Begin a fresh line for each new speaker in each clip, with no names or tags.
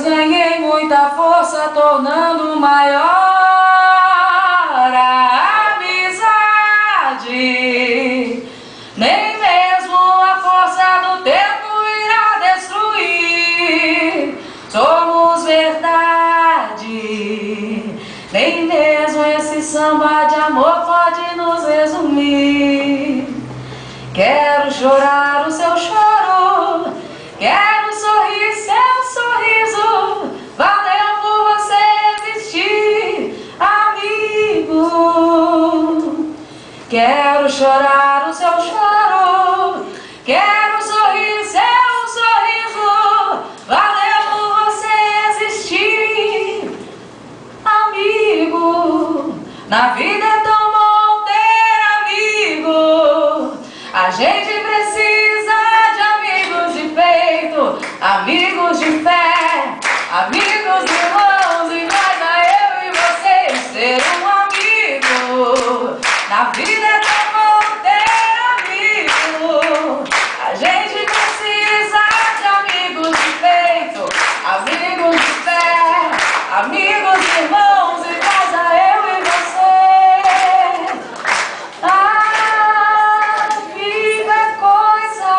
ganhei muita força, tornando maior a amizade. Nem mesmo a força do tempo irá destruir. Somos verdade. Nem mesmo esse samba de amor pode nos resumir. Quero chorar o seu choro, quero sorrir seu sorriso. Valeu por você existir, amigo. Quero chorar o seu choro, quero sorrir seu sorriso. Valeu por você existir, amigo. Na vida é tão bom ter amigo. A gente precisa de amigos de peito, amigos de fé, amigos irmãos iguais a eu e você, ser um amigo. Na vida é tão bom ter amigo. A gente precisa de amigos de peito, amigos de fé, amigos irmãos iguais a eu e você. A vida é coisa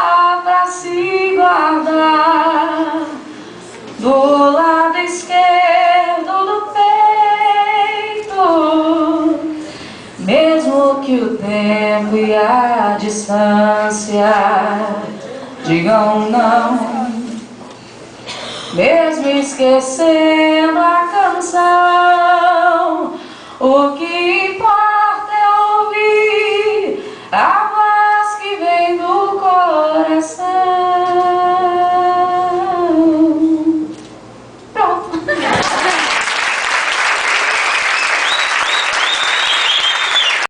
pra se guardar do lado esquerdo do peito. Mesmo que o tempo e a distância digam não, mesmo esquecendo a canção, o que importa